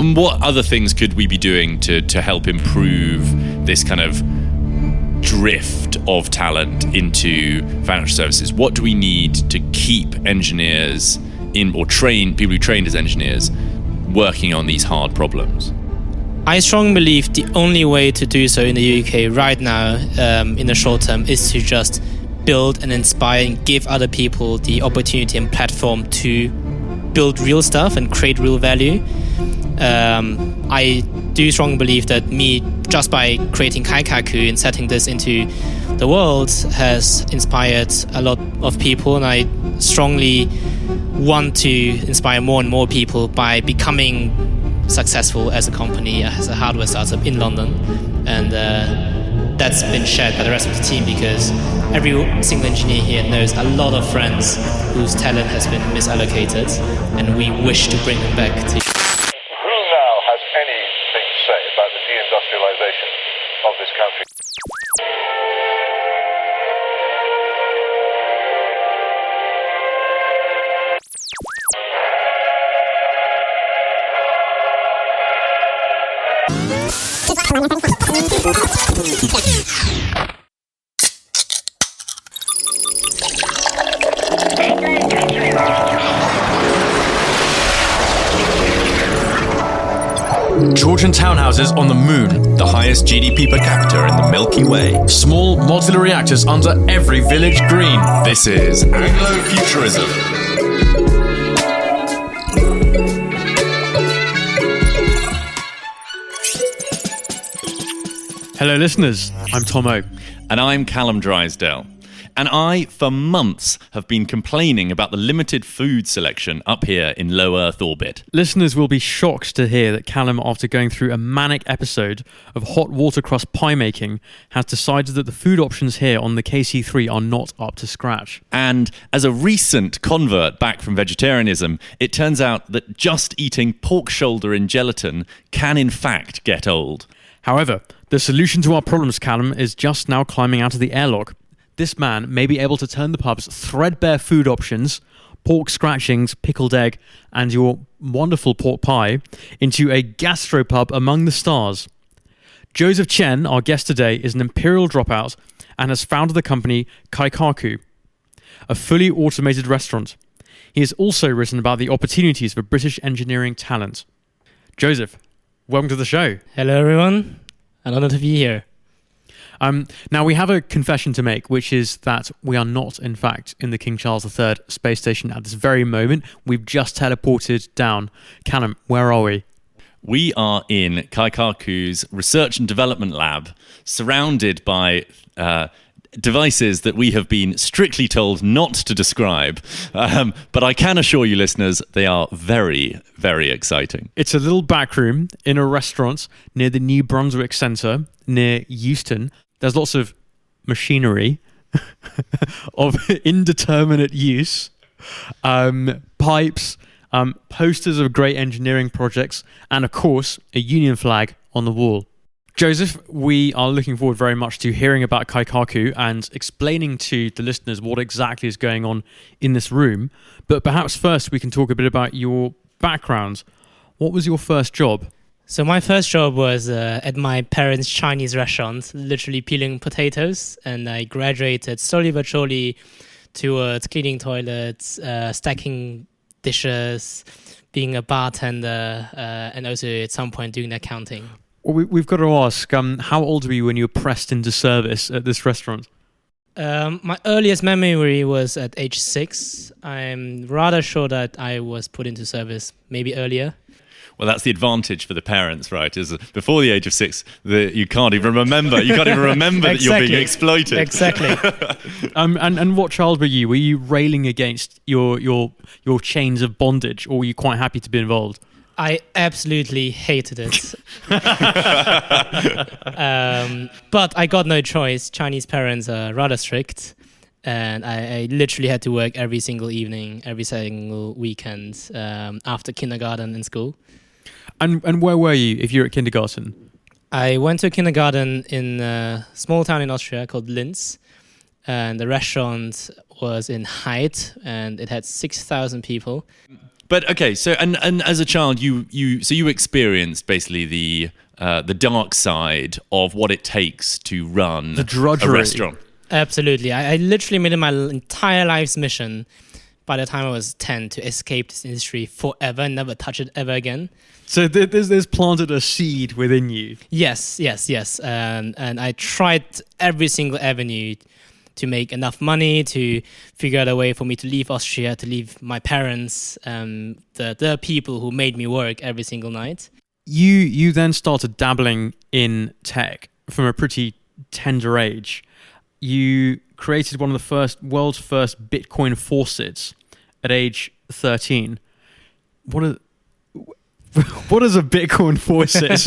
And what other things could we be doing to help improve this kind of drift of talent into financial services? What do we need to keep engineers in, or train people who trained as engineers working on these hard problems? I strongly believe the only way to do so in the UK right now, in the short term, is to just build and inspire and give other people the opportunity and platform to build real stuff and create real value. I do strongly believe that me, just by creating KAIKAKU and setting this into the world, has inspired a lot of people, and I strongly want to inspire more and more people by becoming successful as a company, as a hardware startup in London. And that's been shared by the rest of the team, because every single engineer here knows a lot of friends whose talent has been misallocated, and we wish to bring them back to. Who now has anything to say about the deindustrialization of this country? Georgian townhouses on the moon, the highest GDP per capita in the Milky Way. Small modular reactors under every village green. This is Anglo-futurism. Hello listeners, I'm Tomo. And I'm Calum Drysdale. And I, for months, have been complaining about the limited food selection up here in low Earth orbit. Listeners will be shocked to hear that Calum, after going through a manic episode of hot watercress pie making, has decided that the food options here on the KC3 are not up to scratch. And as a recent convert back from vegetarianism, it turns out that just eating pork shoulder in gelatin can in fact get old. However, the solution to our problems, Calum, is just now climbing out of the airlock. This man may be able to turn the pub's threadbare food options, pork scratchings, pickled egg, and your wonderful pork pie, into a gastropub among the stars. Josef Chen, our guest today, is an Imperial dropout and has founded the company KAIKAKU, a fully automated restaurant. He has also written about the opportunities for British engineering talent. Josef, welcome to the show. Hello everyone, an honor to be here. Now, we have a confession to make, which is that we are not, in fact, in the King Charles III space station at this very moment. We've just teleported down. Calum, where are we? We are in KAIKAKU's research and development lab, surrounded by devices that we have been strictly told not to describe. But I can assure you, listeners, they are very, very exciting. It's a little back room in a restaurant near the New Brunswick Centre, near Euston. There's lots of machinery of indeterminate use, pipes, posters of great engineering projects, and of course, a Union flag on the wall. Josef, we are looking forward very much to hearing about KAIKAKU and explaining to the listeners what exactly is going on in this room. But perhaps first we can talk a bit about your background. What was your first job? So my first job was at my parents' Chinese restaurant, literally peeling potatoes, and I graduated slowly but surely towards cleaning toilets, stacking dishes, being a bartender, and also at some point doing accounting. Well, we've got to ask, how old were you when you were pressed into service at this restaurant? My earliest memory was at age 6. I'm rather sure that I was put into service maybe earlier. Well, that's the advantage for the parents, right? Is before the age of 6, you can't even remember. You can't even remember that you're being exploited. Exactly. And what child were you? Were you railing against your chains of bondage, or were you quite happy to be involved? I absolutely hated it. But I got no choice. Chinese parents are rather strict. And I literally had to work every single evening, every single weekend after kindergarten in school. And where were you if you're at kindergarten? I went to kindergarten in a small town in Austria called Linz. And the restaurant was in Heid, and it had 6,000 people. But okay, so and as a child, you experienced basically the dark side of what it takes to run The drudgery. a restaurant. Absolutely. I literally made it my entire life's mission by the time I was 10 to escape this industry forever and never touch it ever again. So there's planted a seed within you. Yes. And I tried every single avenue to make enough money, to figure out a way for me to leave Austria, to leave my parents, the people who made me work every single night. You then started dabbling in tech from a pretty tender age. You created one of the world's first Bitcoin faucets at age 13. What is a Bitcoin faucet?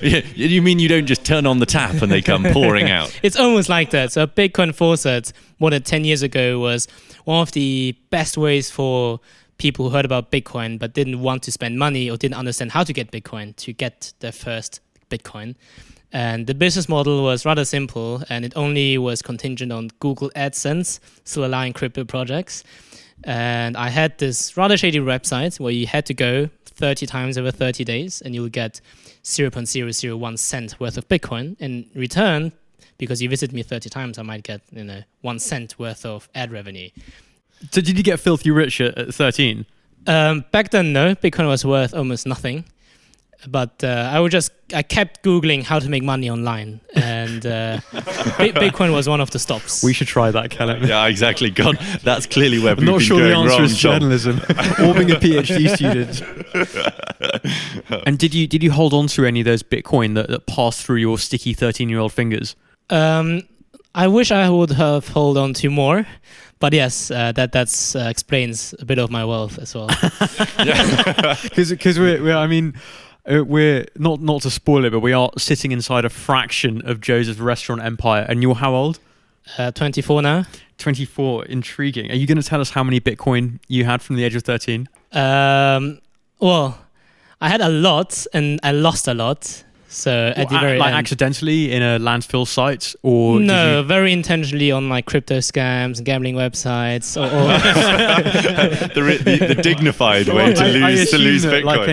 Yeah, you mean you don't just turn on the tap and they come pouring out? It's almost like that. So a Bitcoin faucet, more than 10 years ago, was one of the best ways for people who heard about Bitcoin but didn't want to spend money or didn't understand how to get Bitcoin to get their first Bitcoin. And the business model was rather simple, and it only was contingent on Google AdSense, still allowing crypto projects. And I had this rather shady website where you had to go 30 times over 30 days and you'll get 0.001 cent worth of Bitcoin. In return, because you visit me 30 times, I might get 1 cent worth of ad revenue. So did you get filthy rich at 13? Back then, no. Bitcoin was worth almost nothing. But I kept Googling how to make money online, and Bitcoin was one of the stops. We should try that, Calum. Yeah, exactly. God, that's clearly where I'm we've not been sure the going answer wrong, is Tom. journalism or being a PhD student. And did you hold on to any of those Bitcoin that passed through your sticky 13-year-old fingers? I wish I would have held on to more, but yes, that explains a bit of my wealth as well. Because we're not to spoil it, but we are sitting inside a fraction of Joseph's restaurant empire. And you're how old? 24 now. 24. Intriguing. Are you going to tell us how many Bitcoin you had from the age of 13? Well, I had a lot and I lost a lot. So at the very end, accidentally in a landfill site, or no, very intentionally on like crypto scams, gambling websites, or the dignified way to lose that, Bitcoin. like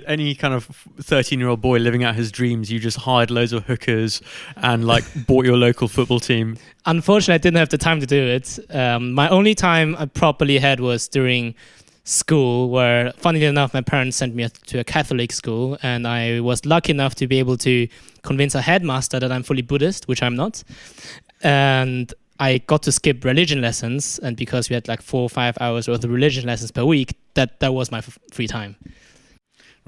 any kind of 13-year-old boy living out his dreams, you just hired loads of hookers and like bought your local football team. Unfortunately, I didn't have the time to do it. My only time I properly had was during school, where funnily enough my parents sent me to a Catholic school, and I was lucky enough to be able to convince a headmaster that I'm fully Buddhist, which I'm not, and I got to skip religion lessons. And because we had like 4 or 5 hours worth of religion lessons per week, that was my free time.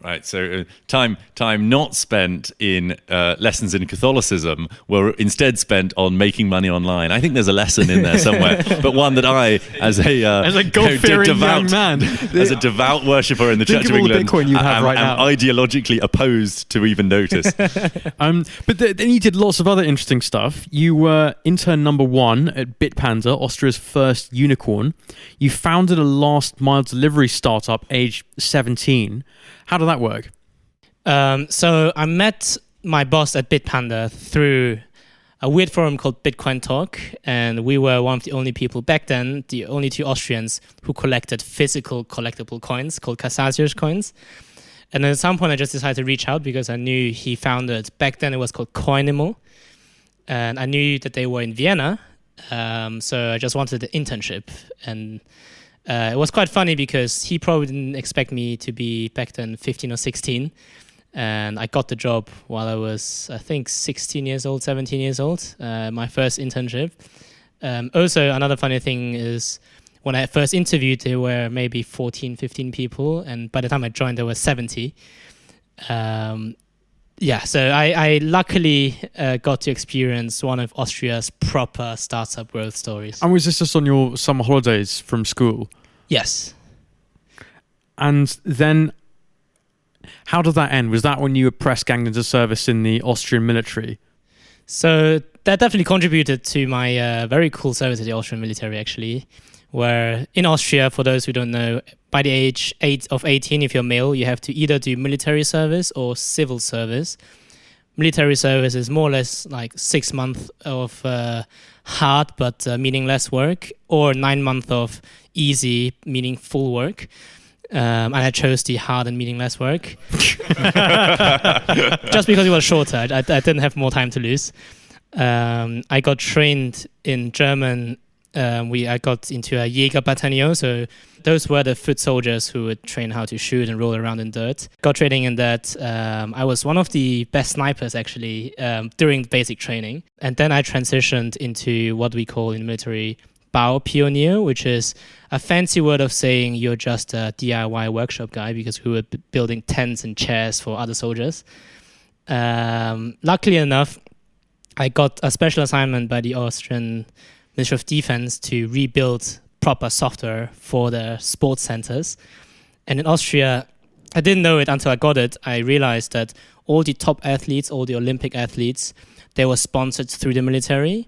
Right, so time not spent in lessons in Catholicism were instead spent on making money online. I think there's a lesson in there somewhere, but one that I, as a God-fearing young man, as a devout worshipper in the Church of England, Bitcoin you have right am now. ideologically opposed to even notice. But then you did lots of other interesting stuff. You were intern number 1 at Bitpanda, Austria's first unicorn. You founded a last mile delivery startup aged 17. How did that work? So I met my boss at Bitpanda through a weird forum called Bitcoin Talk, and we were one of the only people back then, the only 2 Austrians who collected physical collectible coins called Casasius coins. And then at some point I just decided to reach out because I knew he founded, back then it was called Coinimal, and I knew that they were in Vienna, so I just wanted an internship. And it was quite funny because he probably didn't expect me to be back then 15 or 16. And I got the job while I was, I think, 16 years old, 17 years old, my first internship. Also, another funny thing is when I first interviewed, there were maybe 14, 15 people. And by the time I joined, there were 70. So I luckily got to experience one of Austria's proper startup growth stories. And was this just on your summer holidays from school? Yes. And then how did that end? Was that when you were press ganged into service in the Austrian military? So that definitely contributed to my very cool service at the Austrian military, actually, where in Austria, for those who don't know, by the age of 18, if you're male, you have to either do military service or civil service. Military service is more or less like 6 months of hard but meaningless work, or 9 months of easy, meaningful work. And I chose the hard and meaningless work. Just because it was shorter. I didn't have more time to lose. I got trained in German. I got into a Jägerbataillon, so those were the foot soldiers who would train how to shoot and roll around in dirt. Got training in that. I was one of the best snipers, actually, during basic training. And then I transitioned into what we call in the military Bau Pioneer, which is a fancy word of saying you're just a DIY workshop guy, because we were building tents and chairs for other soldiers. Luckily enough, I got a special assignment by the Austrian Ministry of Defense to rebuild proper software for the sports centers. And in Austria, I didn't know it until I got it. I realized that all the top athletes, all the Olympic athletes, they were sponsored through the military.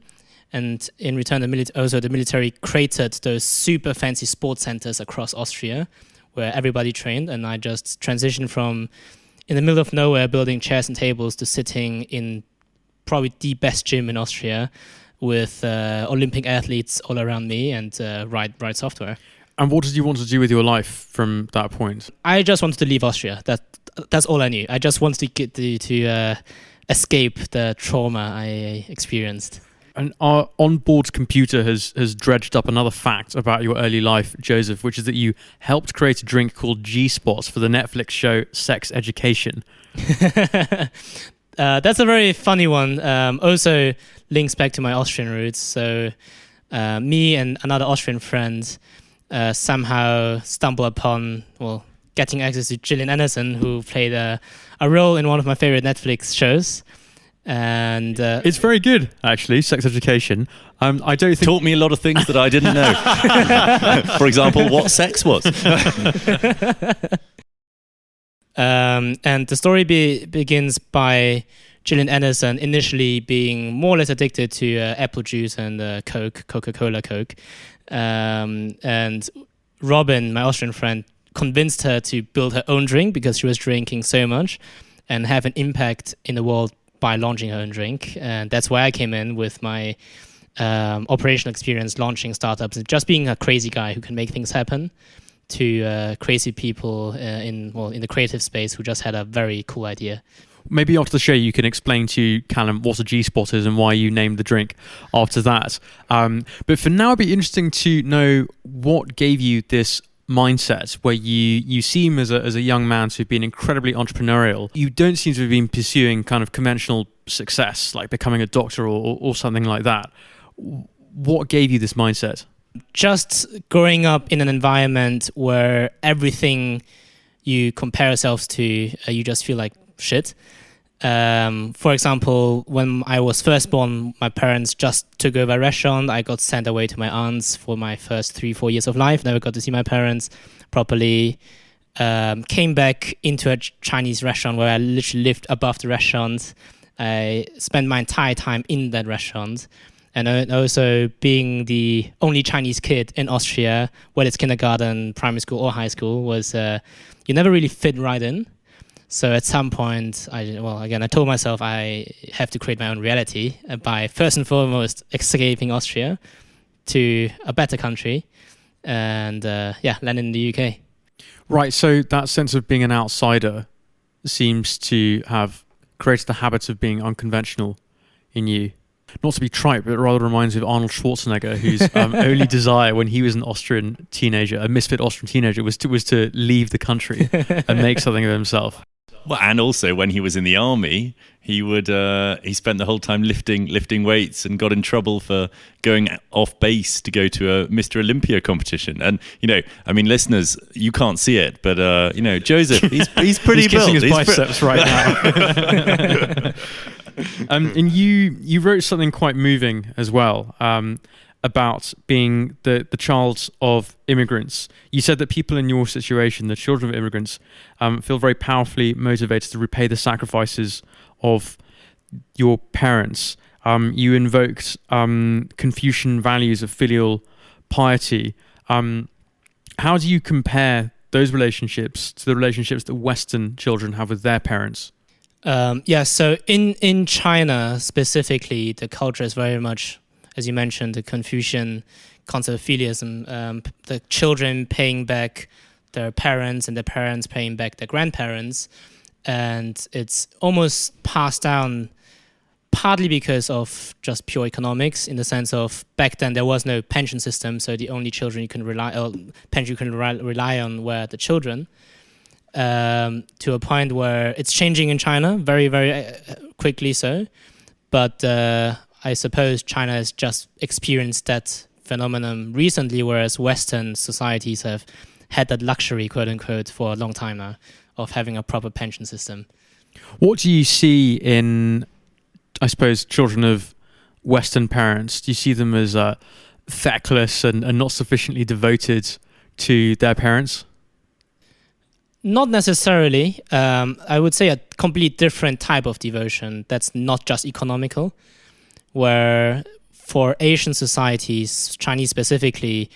And in return, the military created those super fancy sports centers across Austria where everybody trained. And I just transitioned from in the middle of nowhere building chairs and tables to sitting in probably the best gym in Austria with Olympic athletes all around me and write software. And what did you want to do with your life from that point? I just wanted to leave Austria. That's all I knew. I just wanted to get to escape the trauma I experienced. And our onboard computer has dredged up another fact about your early life, Joseph, which is that you helped create a drink called G-Spots for the Netflix show Sex Education. That's a very funny one. Also links back to my Austrian roots. So me and another Austrian friend somehow stumbled upon, getting access to Gillian Anderson, who played a role in one of my favorite Netflix shows. And it's very good, actually. Sex Education. I don't think taught me a lot of things that I didn't know. For example, what sex was. And the story begins by Gillian Anderson initially being more or less addicted to apple juice and Coca-Cola Coke. And Robin, my Austrian friend, convinced her to build her own drink because she was drinking so much and have an impact in the world by launching her own drink. And that's why I came in with my operational experience launching startups and just being a crazy guy who can make things happen, to crazy people in the creative space who just had a very cool idea. Maybe after the show you can explain to Calum what a G-Spot is and why you named the drink after that. But for now, it'd be interesting to know what gave you this mindset where you seem as a young man to have been incredibly entrepreneurial. You don't seem to have been pursuing kind of conventional success, like becoming a doctor or something like that. What gave you this mindset? Just growing up in an environment where everything you compare yourselves to, you just feel like shit. For example, when I was first born, my parents just took over a restaurant. I got sent away to my aunts for my first 3-4 years of life. Never got to see my parents properly. Came back into a Chinese restaurant where I literally lived above the restaurant. I spent my entire time in that restaurant. And also being the only Chinese kid in Austria, whether it's kindergarten, primary school or high school, was you never really fit right in. So at some point, I told myself I have to create my own reality by first and foremost escaping Austria to a better country and land in the UK. Right, so that sense of being an outsider seems to have created the habit of being unconventional in you. Not to be trite, but it rather reminds me of Arnold Schwarzenegger, whose only desire when he was an Austrian teenager, a misfit Austrian teenager, was to leave the country and make something of himself. Well, and also when he was in the army, he spent the whole time lifting weights and got in trouble for going off base to go to a Mr. Olympia competition. And listeners, you can't see it, but Joseph, he's pretty he's built. He's kissing his biceps right now. And you wrote something quite moving as well about being the child of immigrants. You said that people in your situation, the children of immigrants, feel very powerfully motivated to repay the sacrifices of your parents. You invoked Confucian values of filial piety. How do you compare those relationships to the relationships that Western children have with their parents? So in China specifically, the culture is very much, as you mentioned, the Confucian concept of filialism, the children paying back their parents and their parents paying back their grandparents. And it's almost passed down partly because of just pure economics, in the sense of back then there was no pension system, so the only children you can rely on were the children. To a point where it's changing in China very, very quickly so. But I suppose China has just experienced that phenomenon recently, whereas Western societies have had that luxury, quote unquote, for a long time now, of having a proper pension system. What do you see in, I suppose, children of Western parents? Do you see them as feckless and not sufficiently devoted to their parents? Not necessarily. I would say a complete different type of devotion that's not just economical, where for Asian societies, Chinese specifically,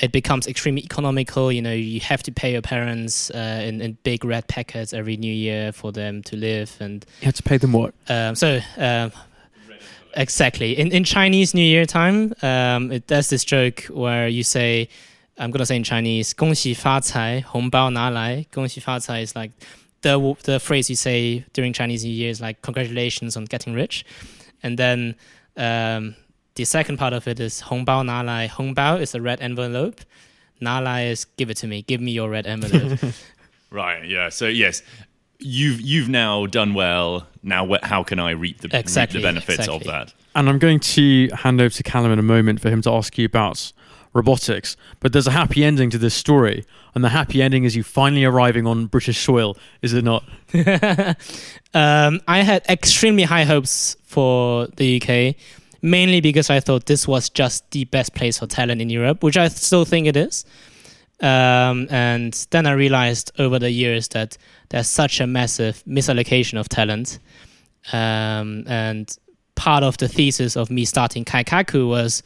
it becomes extremely economical. You know, you have to pay your parents in big red packets every New Year for them to live. And you have to pay them what? Exactly. In Chinese New Year time, there's this joke where you say, I'm going to say in Chinese, 恭喜发财,红包拿来. 恭喜发财 is like the phrase you say during Chinese New Year is like, congratulations on getting rich. And then the second part of it is 红包拿来. 红包 is a red envelope. 拿来 is give it to me. Give me your red envelope. Right, yeah. So yes, you've now done well. Now how can I reap the benefits of that? And I'm going to hand over to Calum in a moment for him to ask you about robotics. But there's a happy ending to this story. And the happy ending is you finally arriving on British soil, is it not? I had extremely high hopes for the UK, mainly because I thought this was just the best place for talent in Europe, which I still think it is. And then I realized over the years that there's such a massive misallocation of talent. And part of the thesis of me starting KAIKAKU was,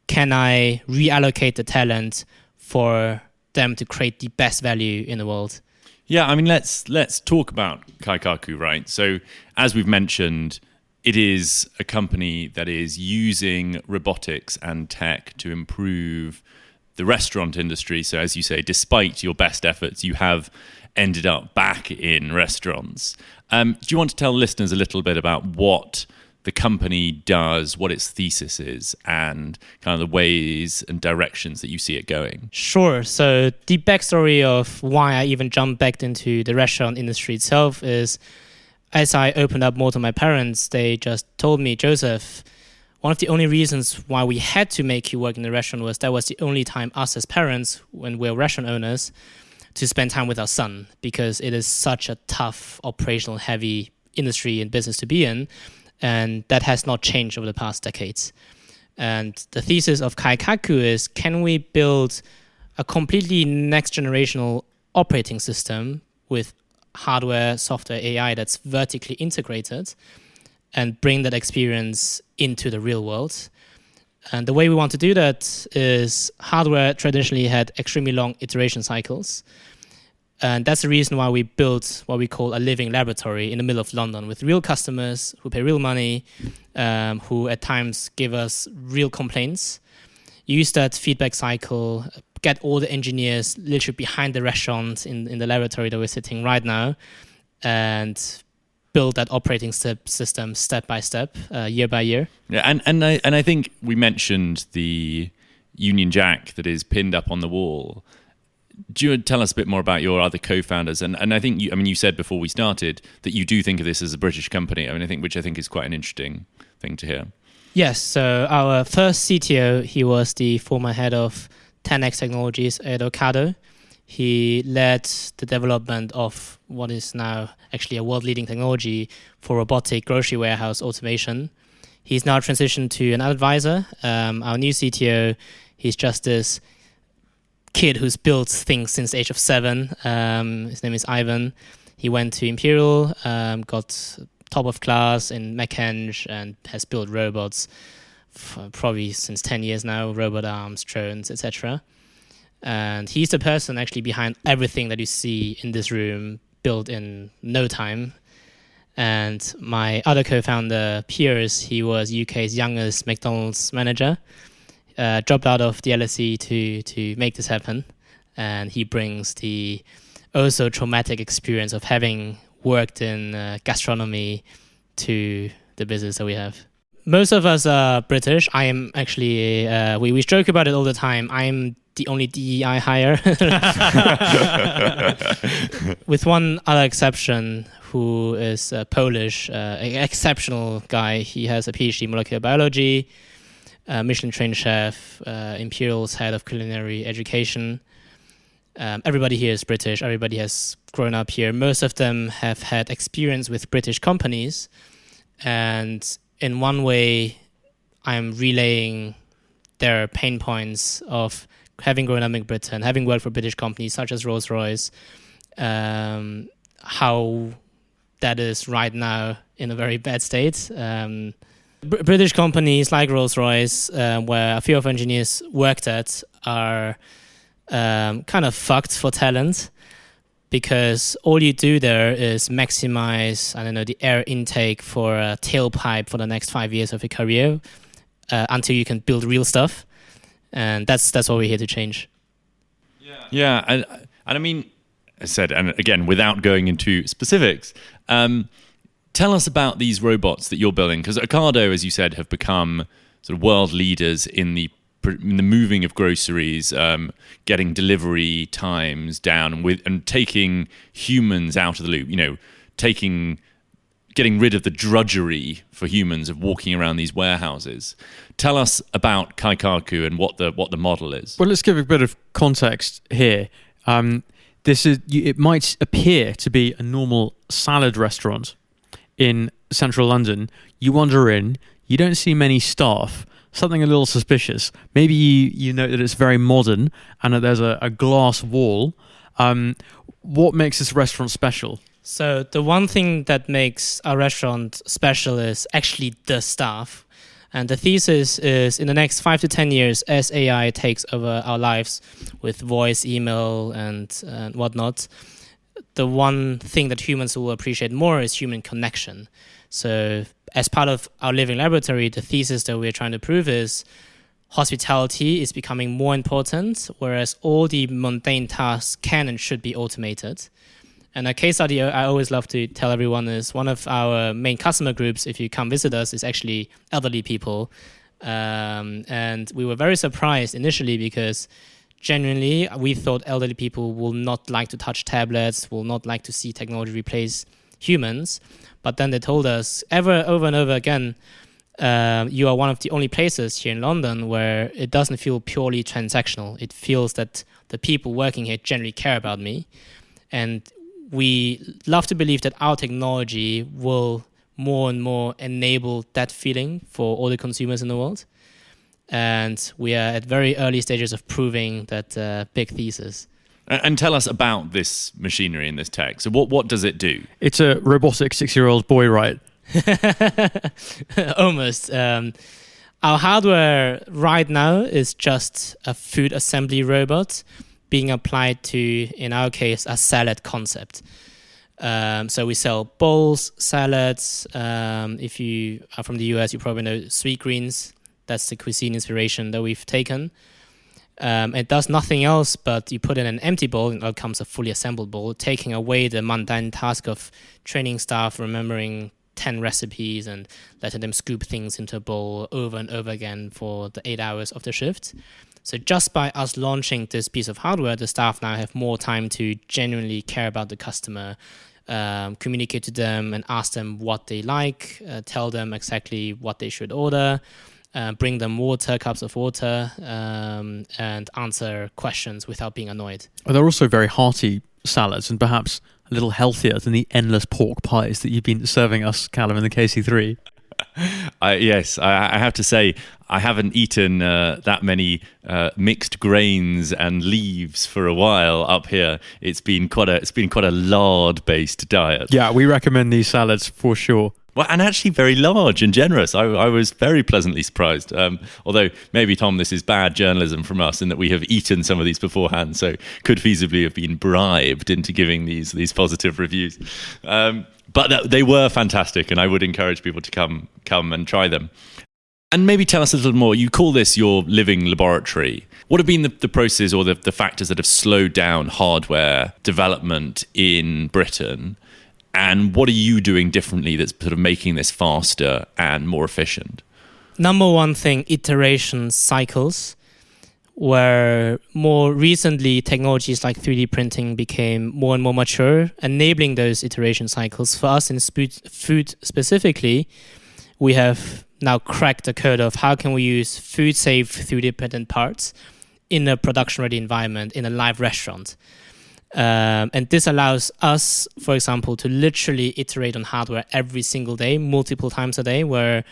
can I reallocate the talent for them to create the best value in the world? Yeah, I mean, let's talk about KAIKAKU, right? So as we've mentioned, it is a company that is using robotics and tech to improve the restaurant industry. So as you say, despite your best efforts, you have ended up back in restaurants. Do you want to tell listeners a little bit about what the company does, what its thesis is, and kind of the ways and directions that you see it going? Sure. So the backstory of why I even jumped back into the restaurant industry itself is, as I opened up more to my parents, they just told me, Joseph, one of the only reasons why we had to make you work in the restaurant was that was the only time us as parents, when we're restaurant owners, to spend time with our son, because it is such a tough, operational heavy industry and business to be in. And that has not changed over the past decades. And the thesis of KAIKAKU is, can we build a completely next generational operating system with hardware, software, AI that's vertically integrated and bring that experience into the real world? And the way we want to do that is, hardware traditionally had extremely long iteration cycles. And that's the reason why we built what we call a living laboratory in the middle of London with real customers who pay real money, who at times give us real complaints. Use that feedback cycle, get all the engineers literally behind the restaurant in the laboratory that we're sitting right now, and build that operating system step by step, year by year. Yeah, and I think we mentioned the Union Jack that is pinned up on the wall. Do you tell us a bit more about your other co-founders? And I think you said before we started that you do think of this as a British company. Which I think is quite an interesting thing to hear. Yes. So our first CTO, he was the former head of 10x Technologies at Ocado. He led the development of what is now actually a world-leading technology for robotic grocery warehouse automation. He's now transitioned to an advisor. Our new CTO, he's just this kid who's built things since the age of 7. His name is Ivan. He went to Imperial, got top of class in mech-eng, and has built robots probably since 10 years now, robot arms, drones, etc. And he's the person actually behind everything that you see in this room, built in no time. And my other co-founder, Piers, he was UK's youngest McDonald's manager. Dropped out of the LSE to make this happen. and he brings the also traumatic experience of having worked in gastronomy to the business that we have. Most of us are British. I am actually, we joke about it all the time. I'm the only DEI hire. With one other exception, who is Polish, an exceptional guy. He has a PhD in molecular biology, Michelin-trained chef, Imperial's head of culinary education. Everybody here is British. Everybody has grown up here. Most of them have had experience with British companies. And in one way, I'm relaying their pain points of having grown up in Britain, having worked for British companies such as Rolls-Royce, how that is right now in a very bad state. British companies like Rolls-Royce, where a few of engineers worked at, are kind of fucked for talent, because all you do there is maximize, the air intake for a tailpipe for the next 5 years of your career until you can build real stuff. And that's what we're here to change. Yeah, and I mean, I said, and again, without going into specifics, tell us about these robots that you're building, because Ocado, as you said, have become sort of world leaders in the moving of groceries, getting delivery times down, and taking humans out of the loop. Getting rid of the drudgery for humans of walking around these warehouses. Tell us about KAIKAKU and what the model is. Well, let's give a bit of context here. It might appear to be a normal salad restaurant in central London. You wander in, you don't see many staff, something a little suspicious. Maybe you note that it's very modern and that there's a glass wall. What makes this restaurant special? So the one thing that makes our restaurant special is actually the staff. And the thesis is, in the next 5 to 10 years, as AI takes over our lives with voice, email, and whatnot, the one thing that humans will appreciate more is human connection. So as part of our living laboratory, the thesis that we're trying to prove is hospitality is becoming more important, whereas all the mundane tasks can and should be automated. And a case study I always love to tell everyone is one of our main customer groups, if you come visit us, is actually elderly people. And we were very surprised initially because genuinely we thought elderly people will not like to touch tablets, will not like to see technology replace humans. But then they told us over and over again, you are one of the only places here in London where it doesn't feel purely transactional. It feels that the people working here generally care about me. And we love to believe that our technology will more and more enable that feeling for all the consumers in the world. And we are at very early stages of proving that big thesis. And tell us about this machinery and this tech. So what does it do? It's a robotic 6-year-old boy, right? Almost. Our hardware right now is just a food assembly robot being applied to, in our case, a salad concept. So we sell bowls, salads. If you are from the US, you probably know sweet greens. That's the cuisine inspiration that we've taken. It does nothing else, but you put in an empty bowl and out comes a fully assembled bowl, taking away the mundane task of training staff, remembering 10 recipes and letting them scoop things into a bowl over and over again for the 8 hours of the shift. So just by us launching this piece of hardware, the staff now have more time to genuinely care about the customer, communicate to them and ask them what they like, tell them exactly what they should order, bring them water, cups of water, and answer questions without being annoyed. They're also very hearty salads and perhaps a little healthier than the endless pork pies that you've been serving us, Calum, in the KC3. Yes, I have to say I haven't eaten that many mixed grains and leaves for a while up here. It's been quite a lard-based diet. Yeah, we recommend these salads for sure. Well, and actually very large and generous. I was very pleasantly surprised. Although maybe, Tom, this is bad journalism from us in that we have eaten some of these beforehand, so could feasibly have been bribed into giving these positive reviews. But they were fantastic, and I would encourage people to come and try them. And maybe tell us a little more. You call this your living laboratory. What have been the processes or the factors that have slowed down hardware development in Britain? And what are you doing differently that's sort of making this faster and more efficient? Number one thing, iteration cycles, where more recently technologies like 3D printing became more and more mature, enabling those iteration cycles. For us in food specifically, we have now cracked the code of how can we use food-safe 3D printed parts in a production-ready environment in a live restaurant. And this allows us, for example, to literally iterate on hardware every single day, multiple times a day, where,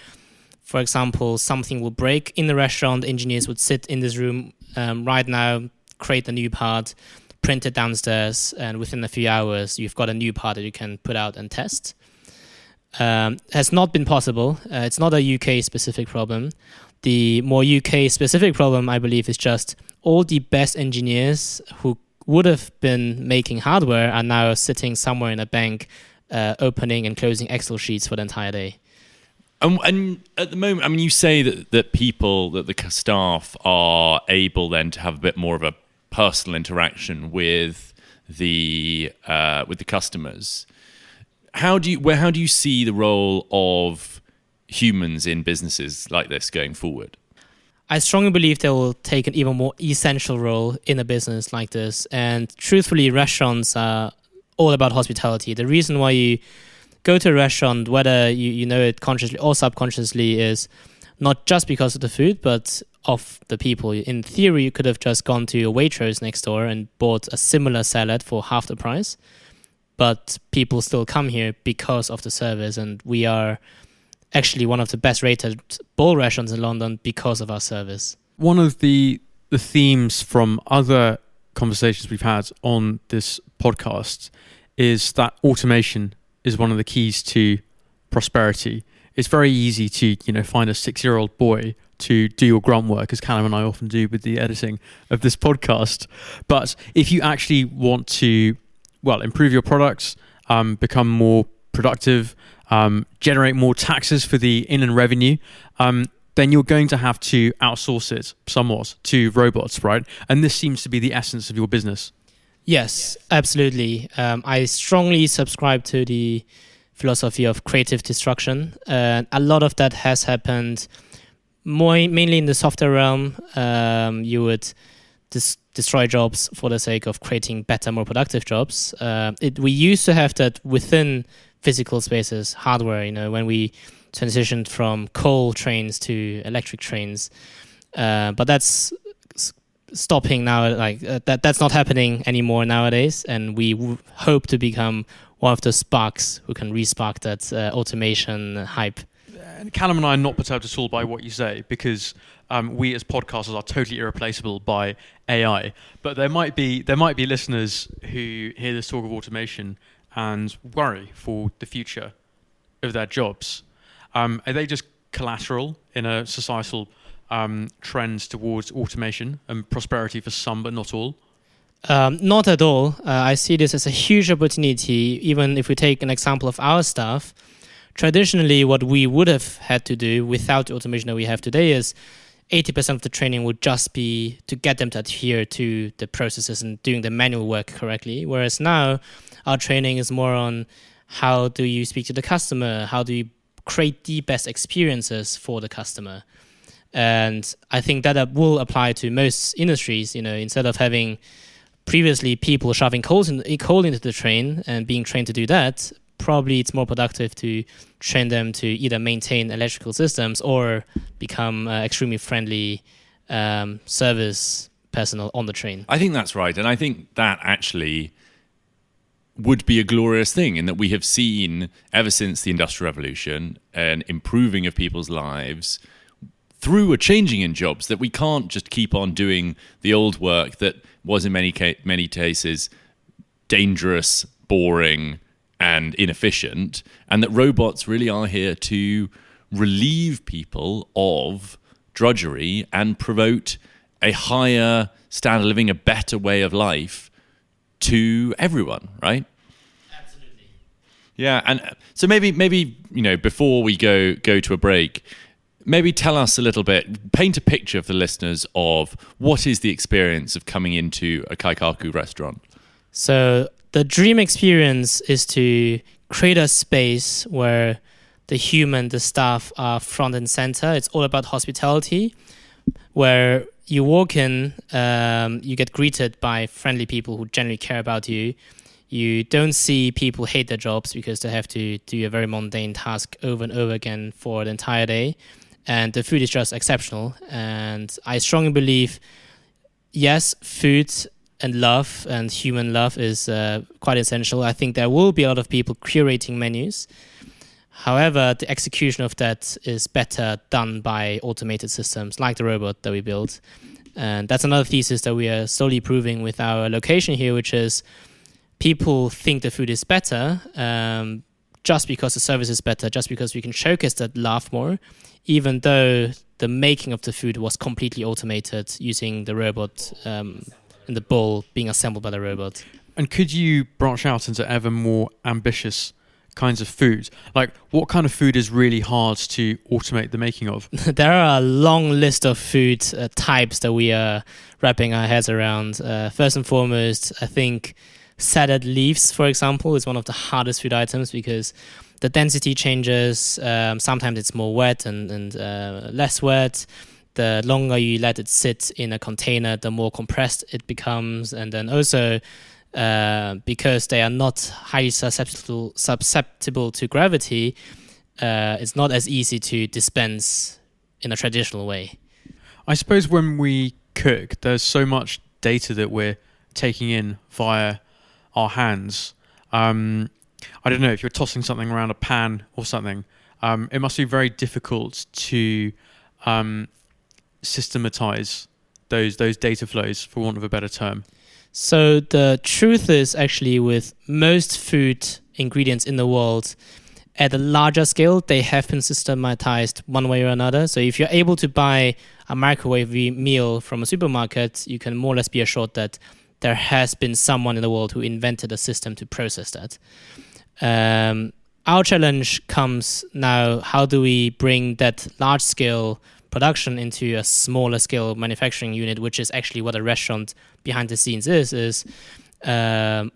for example, something will break in the restaurant, engineers would sit in this room right now, create a new part, print it downstairs, and within a few hours, you've got a new part that you can put out and test. Has not been possible. It's not a UK-specific problem. The more UK-specific problem, I believe, is just all the best engineers who would have been making hardware are now sitting somewhere in a bank, opening and closing Excel sheets for the entire day. And at the moment, I mean, you say that the staff are able then to have a bit more of a personal interaction with the customers. How do you see the role of humans in businesses like this going forward? I strongly believe they will take an even more essential role in a business like this. And truthfully, restaurants are all about hospitality. The reason why you go to a restaurant, whether you know it consciously or subconsciously, is not just because of the food, but of the people. In theory, you could have just gone to a Waitrose next door and bought a similar salad for half the price. But people still come here because of the service, and we are actually one of the best rated bowl restaurants in London because of our service. One of the themes from other conversations we've had on this podcast is that automation is one of the keys to prosperity. It's very easy to, find a 6-year-old boy to do your grunt work, as Calum and I often do with the editing of this podcast. But if you actually want to, improve your products, become more productive, generate more taxes for the inland revenue, then you're going to have to outsource it somewhat to robots, right? And this seems to be the essence of your business. Yes, absolutely. I strongly subscribe to the philosophy of creative destruction. A lot of that has happened mainly in the software realm. You would destroy jobs for the sake of creating better, more productive jobs. We used to have that within physical spaces, hardware, when we transitioned from coal trains to electric trains. But that's stopping now. That's not happening anymore nowadays. And we hope to become one of the sparks who can re-spark that automation hype. And Calum and I are not perturbed at all by what you say, because we as podcasters are totally irreplaceable by AI. But there might be listeners who hear this talk of automation and worry for the future of their jobs. Are they just collateral in a societal trend towards automation and prosperity for some but not all? Not at all. I see this as a huge opportunity. Even if we take an example of our staff, traditionally what we would have had to do without the automation that we have today is 80% of the training would just be to get them to adhere to the processes and doing the manual work correctly. Whereas now our training is more on how do you speak to the customer? How do you create the best experiences for the customer? And I think that will apply to most industries. Instead of having previously people shoving coal into the train and being trained to do that, probably it's more productive to train them to either maintain electrical systems or become extremely friendly service personnel on the train. I think that's right. And I think that actually would be a glorious thing, in that we have seen ever since the Industrial Revolution an improving of people's lives through a changing in jobs, that we can't just keep on doing the old work that was in many cases dangerous, boring, and inefficient, and that robots really are here to relieve people of drudgery and promote a higher standard of living, a better way of life to everyone, right? Absolutely. Yeah, and so maybe before we go to a break, maybe tell us a little bit, paint a picture for the listeners of what is the experience of coming into a KAIKAKU restaurant. So the dream experience is to create a space where the staff are front and center. It's all about hospitality, where you walk in, you get greeted by friendly people who generally care about you. You don't see people hate their jobs because they have to do a very mundane task over and over again for the entire day. And the food is just exceptional. And I strongly believe, yes, food and love and human love is quite essential. I think there will be a lot of people curating menus. However, the execution of that is better done by automated systems like the robot that we built. And that's another thesis that we are slowly proving with our location here, which is people think the food is better just because the service is better, just because we can showcase that love more, even though the making of the food was completely automated using the robot in the bowl being assembled by the robot. And could you branch out into ever more ambitious kinds of food? Like, what kind of food is really hard to automate the making of? There are a long list of food types that we are wrapping our heads around. First and foremost, I think salad leaves, for example, is one of the hardest food items because the density changes. Sometimes it's more wet and less wet. The longer you let it sit in a container, the more compressed it becomes. And then also, because they are not highly susceptible to gravity, it's not as easy to dispense in a traditional way. I suppose when we cook, there's so much data that we're taking in via our hands. I don't know, if you're tossing something around a pan or something, it must be very difficult to systematize those data flows, for want of a better term. So the truth is, actually, with most food ingredients in the world, at a larger scale, they have been systematized one way or another. So if you're able to buy a microwave meal from a supermarket, you can more or less be assured that there has been someone in the world who invented a system to process that. Our challenge comes now, how do we bring that large-scale production into a smaller scale manufacturing unit, which is actually what a restaurant behind the scenes is a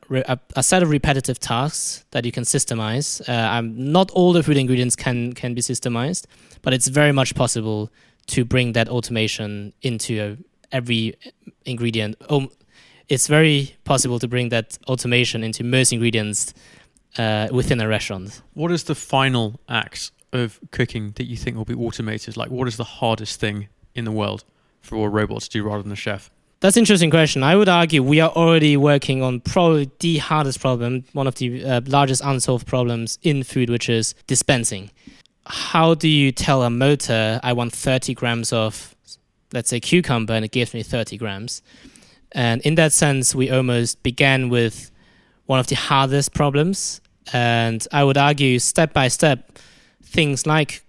set of repetitive tasks that you can systemize. Not all the food ingredients can be systemized, but it's very much possible to bring that automation into every ingredient. It's very possible to bring that automation into most ingredients within a restaurant. What is the final act of cooking that you think will be automated? Like, what is the hardest thing in the world for a robot to do rather than a chef? That's an interesting question. I would argue we are already working on probably the hardest problem, one of the largest unsolved problems in food, which is dispensing. How do you tell a motor, I want 30 grams of, let's say, cucumber, and it gives me 30 grams? And in that sense, we almost began with one of the hardest problems. And I would argue, step by step, things like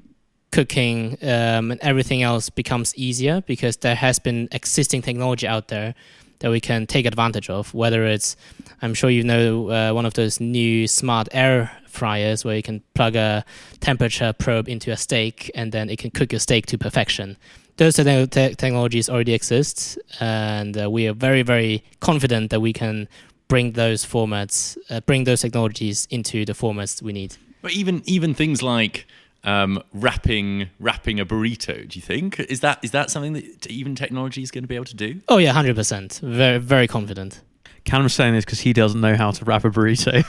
cooking and everything else becomes easier because there has been existing technology out there that we can take advantage of, whether it's, I'm sure you know, one of those new smart air fryers where you can plug a temperature probe into a steak and then it can cook your steak to perfection. Those technologies already exist, and we are very, very confident that we can bring those technologies into the formats we need. But even things like wrapping a burrito, do you think is that something that even technology is going to be able to do? Oh yeah, 100%. Very, very confident. Calum's saying this because he doesn't know how to wrap a burrito.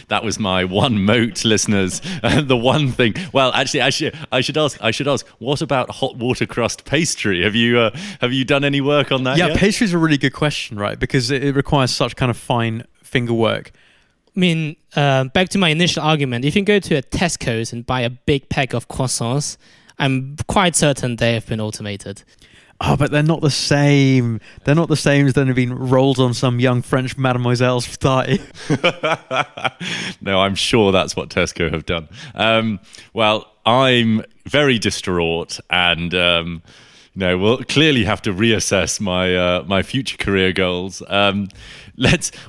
That was my one moat, listeners. The one thing. Well, actually, I should ask. What about hot water crust pastry? Have you done any work on that? Yeah, yet? pastry is a really good question, right? Because it requires such kind of fine finger work. I mean, back to my initial argument, if you go to a Tesco's and buy a big pack of croissants, I'm quite certain they have been automated. Oh, but they're not the same. They're not the same as them being rolled on some young French mademoiselle's thigh. No, I'm sure that's what Tesco have done. Well, I'm very distraught and No, we'll clearly have to reassess my future career goals.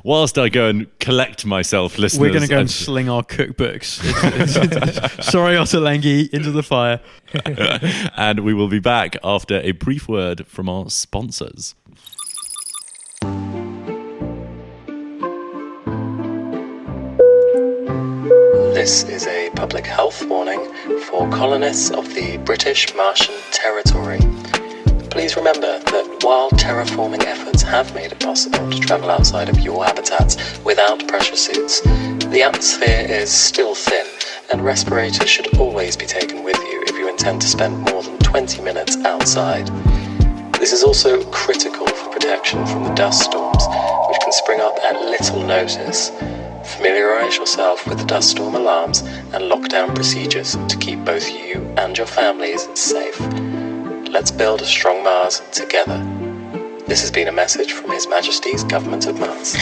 Whilst I go and collect myself, listeners. We're going to go and sling our cookbooks. Sorry, Ottolenghi, into the fire. And we will be back after a brief word from our sponsors. This is a public health warning for colonists of the British Martian territory. Please remember that while terraforming efforts have made it possible to travel outside of your habitats without pressure suits, the atmosphere is still thin, and respirators should always be taken with you if you intend to spend more than 20 minutes outside. This is also critical for protection from the dust storms, which can spring up at little notice. Familiarise yourself with the dust storm alarms and lockdown procedures to keep both you and your families safe. Let's build a strong Mars together. This has been a message from His Majesty's Government of Mars.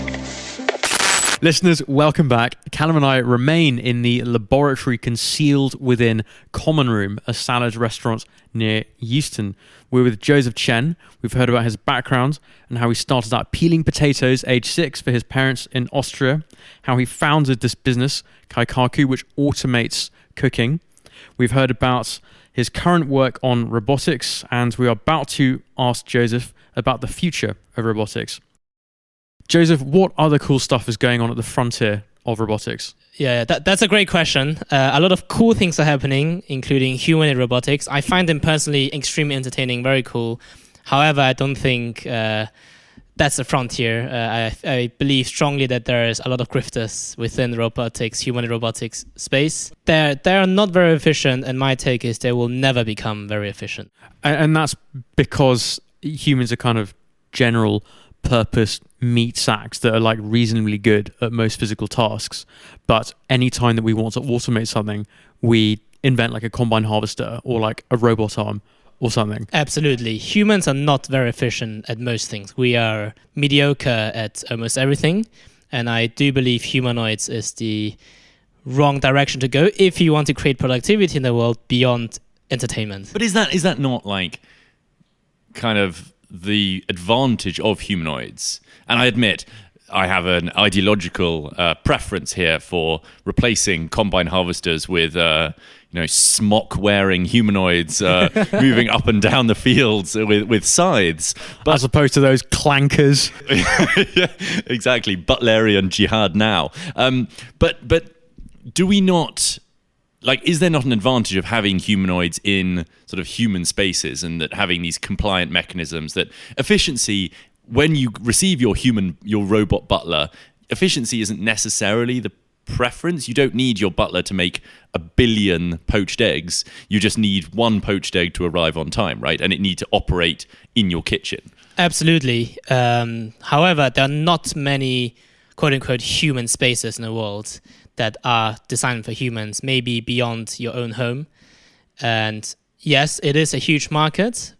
Listeners, welcome back. Calum and I remain in the laboratory concealed within Common Room, a salad restaurant near Euston. We're with Josef Chen. We've heard about his background and how he started out peeling potatoes age 6 for his parents in Austria, how he founded this business, KAIKAKU, which automates cooking. We've heard about his current work on robotics, and we are about to ask Josef about the future of robotics. Josef, what other cool stuff is going on at the frontier of robotics? Yeah, that's a great question. A lot of cool things are happening, including humanoid robotics. I find them personally extremely entertaining, very cool. However, I don't think that's the frontier. I believe strongly that there is a lot of grifters within the robotics, humanoid robotics space. They are not very efficient, and my take is they will never become very efficient. And that's because humans are kind of general purpose meat sacks that are like reasonably good at most physical tasks, but any time that we want to automate something, we invent like a combine harvester or like a robot arm or something. Absolutely. Humans are not very efficient at most things. We are mediocre at almost everything, and I do believe humanoids is the wrong direction to go if you want to create productivity in the world beyond entertainment. But is that not like kind of the advantage of humanoids? And I admit I have an ideological preference here for replacing combine harvesters with smock-wearing humanoids moving up and down the fields with scythes, as opposed to those clankers. Yeah, exactly, Butlerian jihad now. But do we not? Like, is there not an advantage of having humanoids in sort of human spaces, and that having these compliant mechanisms, that efficiency, when you receive your robot butler, efficiency isn't necessarily the preference. You don't need your butler to make 1 billion poached eggs. You just need one poached egg to arrive on time, right? And it needs to operate in your kitchen. Absolutely. However, there are not many quote-unquote human spaces in the world that are designed for humans, maybe beyond your own home. And yes, it is a huge market,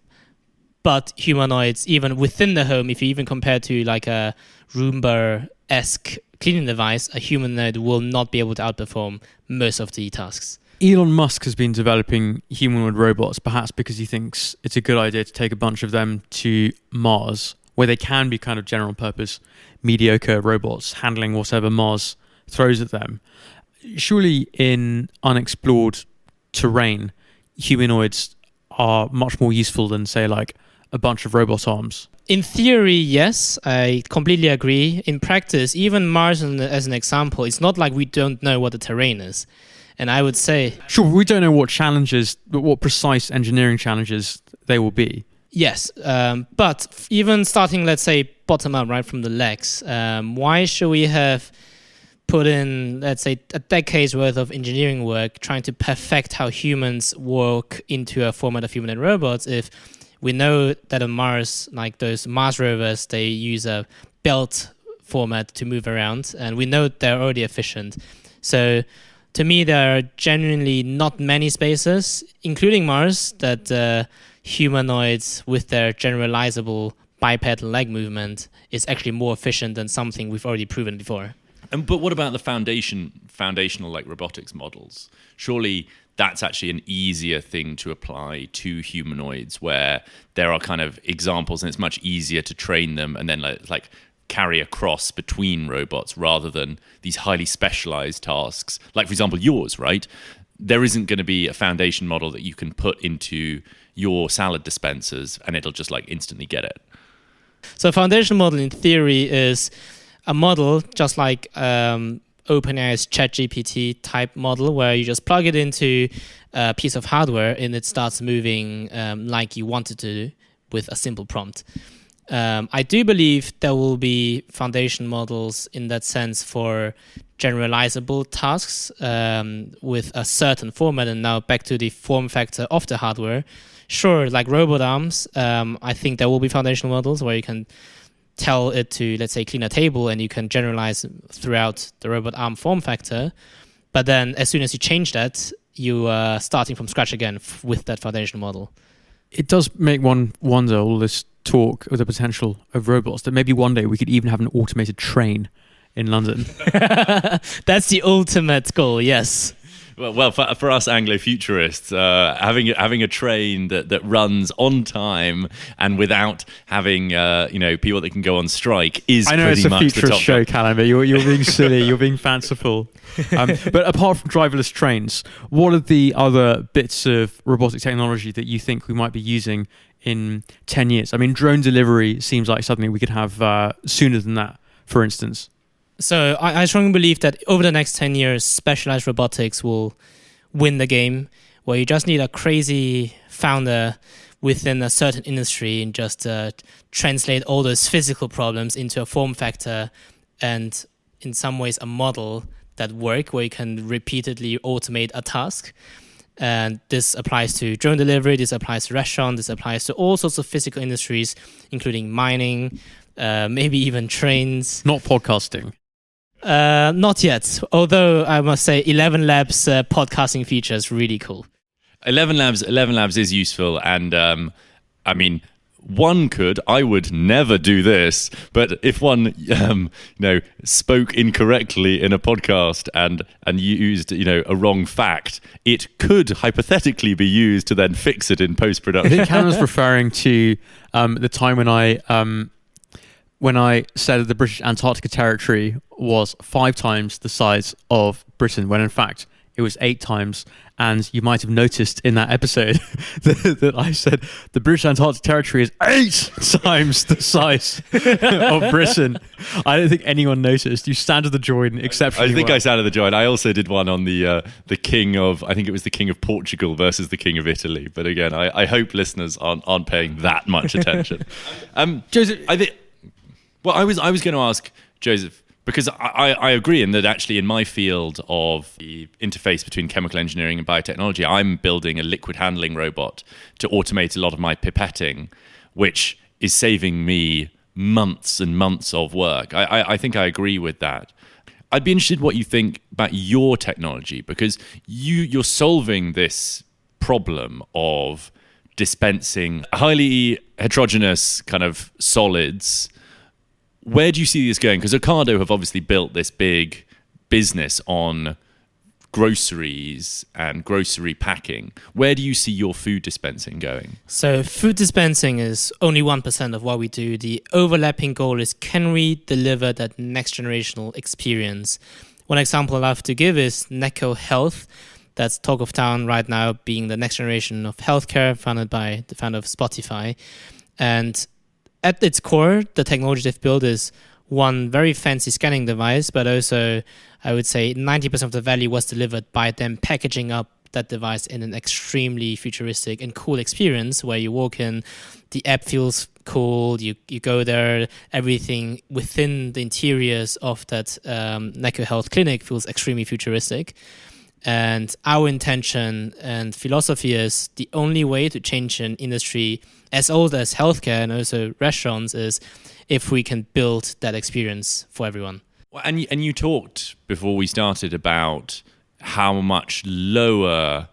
but humanoids, even within the home, if you even compare to like a Roomba-esque cleaning device, a humanoid will not be able to outperform most of the tasks. Elon Musk has been developing humanoid robots, perhaps because he thinks it's a good idea to take a bunch of them to Mars, where they can be kind of general purpose, mediocre robots handling whatever Mars throws at them. Surely in unexplored terrain, humanoids are much more useful than, say, like a bunch of robot arms. In theory, yes, I completely agree. In practice, even Mars as an example, it's not like we don't know what the terrain is. And I would say... Sure, we don't know what precise engineering challenges they will be. Yes, but even starting, let's say, bottom up, right from the legs, why should we have put in, let's say, a decade's worth of engineering work trying to perfect how humans work into a format of humanoid robots if we know that on Mars, like those Mars rovers, they use a belt format to move around, and we know they're already efficient. So to me, there are genuinely not many spaces, including Mars, that humanoids with their generalizable bipedal leg movement is actually more efficient than something we've already proven before. But what about the foundational like robotics models? Surely that's actually an easier thing to apply to humanoids, where there are kind of examples and it's much easier to train them and then like carry across between robots rather than these highly specialized tasks. Like, for example, yours, right? There isn't going to be a foundation model that you can put into your salad dispensers and it'll just like instantly get it. So a foundation model in theory is a model just like OpenAI's ChatGPT type model, where you just plug it into a piece of hardware and it starts moving like you want it to with a simple prompt. I do believe there will be foundation models in that sense for generalizable tasks with a certain format. And now back to the form factor of the hardware. Sure, like robot arms, I think there will be foundational models where you can tell it to, let's say, clean a table and you can generalize throughout the robot arm form factor. But then as soon as you change that, you are starting from scratch again with that foundational model. It does make one wonder, all this talk of the potential of robots, that maybe one day we could even have an automated train in London. That's the ultimate goal, yes. Well, for us Anglo-futurists, having a train that runs on time and without having people that can go on strike is I know pretty it's a much the futurist top show, job. Calum, but you're being silly, you're being fanciful. But apart from driverless trains, what are the other bits of robotic technology that you think we might be using in 10 years? I mean, drone delivery seems like something we could have sooner than that, for instance. So I strongly believe that over the next 10 years, specialized robotics will win the game, where you just need a crazy founder within a certain industry and just translate all those physical problems into a form factor and in some ways a model that work, where you can repeatedly automate a task. And this applies to drone delivery, this applies to restaurant, this applies to all sorts of physical industries, including mining, maybe even trains. Not podcasting. Not yet, although I must say 11 Labs podcasting feature is really cool. 11 Labs is useful, and I mean, I would never do this, but if one spoke incorrectly in a podcast and used a wrong fact, it could hypothetically be used to then fix it in post-production. I think Calum was referring to the time when I said that the British Antarctica territory was 5 times the size of Britain, when in fact it was 8 times. And you might have noticed in that episode that I said the British Antarctic territory is 8 times the size of Britain. I don't think anyone noticed. You sounded the joint exceptionally well. I sounded the joint. I also did one on the king of, I think it was the king of Portugal versus the king of Italy. But again, I hope listeners aren't paying that much attention. Joseph, I was going to ask Joseph, because I agree in that actually in my field of the interface between chemical engineering and biotechnology, I'm building a liquid handling robot to automate a lot of my pipetting, which is saving me months and months of work. I think I agree with that. I'd be interested what you think about your technology, because you're solving this problem of dispensing highly heterogeneous kind of solids. Where do you see this going? Because Ocado have obviously built this big business on groceries and grocery packing. Where do you see your food dispensing going? So food dispensing is only 1% of what we do. The overlapping goal is, can we deliver that next generational experience? One example I love to give is Neko Health. That's talk of town right now, being the next generation of healthcare, founded by the founder of Spotify. And at its core, the technology they've built is one very fancy scanning device, but also I would say 90% of the value was delivered by them packaging up that device in an extremely futuristic and cool experience, where you walk in, the app feels cool, you go there, everything within the interiors of that Neko Health clinic feels extremely futuristic. And our intention and philosophy is the only way to change an industry as old as healthcare and also restaurants is if we can build that experience for everyone. Well, and you talked before we started about how much lower